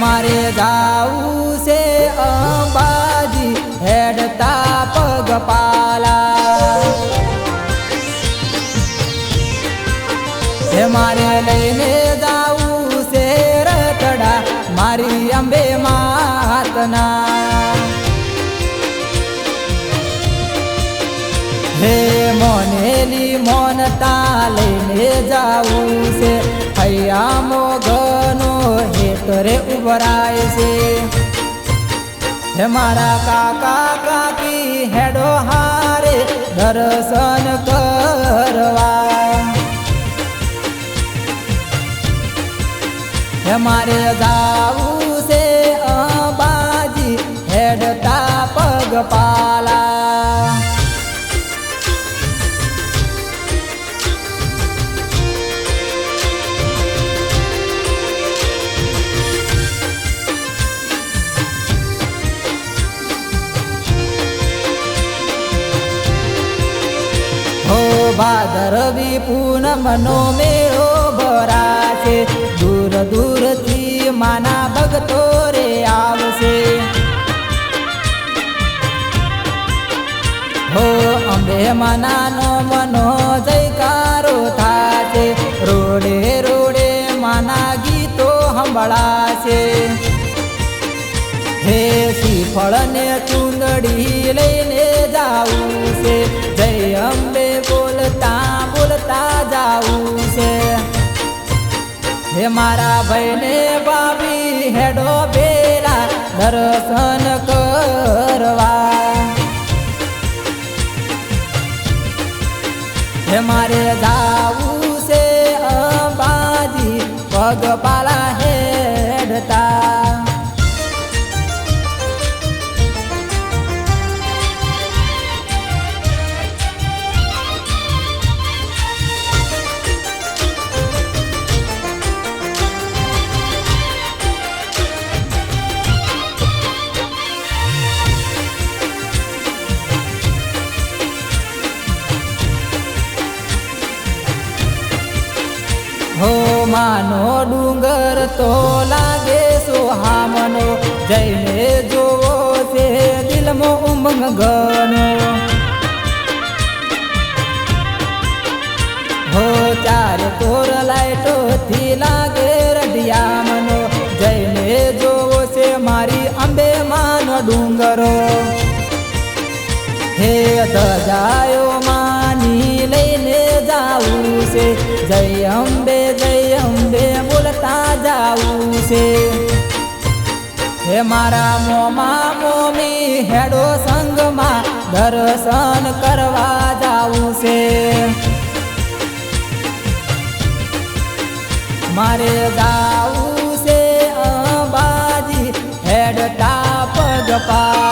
મારે જાવું છે અંબાજી હેડતા પગપાલા હે મારે લઈને જાવું છે રટડા મારી અંબે માતના હે મોનેલી મોનતા લઈને જાવું છે હૈયા મોગનો હેતરે ઉભરાય છે હે મારા કાકા કાકી હેડો હારે દર્શન કરવા હે મારે જાવું છે અંબાજી હેડતા પગપાલા ભાદરવી પૂનમનો મેળો ભરાશે દૂર દૂરથી માના ભક્તો રે આવશે હો અંબે માનાનો મનો જયકારો થાશે રોડે રોડે માના ગીતો સંભળાશે હે શ્રીફળ ને ચુંદડી લઈને જાવું છે જય અંબે બોલતા બોલતા જાવું છે હે મારા ભાઈને ભાભી હેડો પેલા દર્શન કરવા હે મારે જાવું છે અંબાજી પગપાલા હેડતા હો માનો ડુંગર તો લાગે સુહામનો જઈને જોવો છે દિલમાં ઉમંગ ગનો હો ચાર તોર લાઈટોથી લાગે રઢિયામનો જઈને જોવો છે મારી અંબે માનો ડુંગરો હે ધજાયો માની લઈને જાવું છે જય અંબે બોલતા જાવું છે હે મારા મોમા મોમી હેડો સંગમાં દર્શન કરવા જાવું છે મારે જાવું છે અંબાજી હેડતા પગપાલા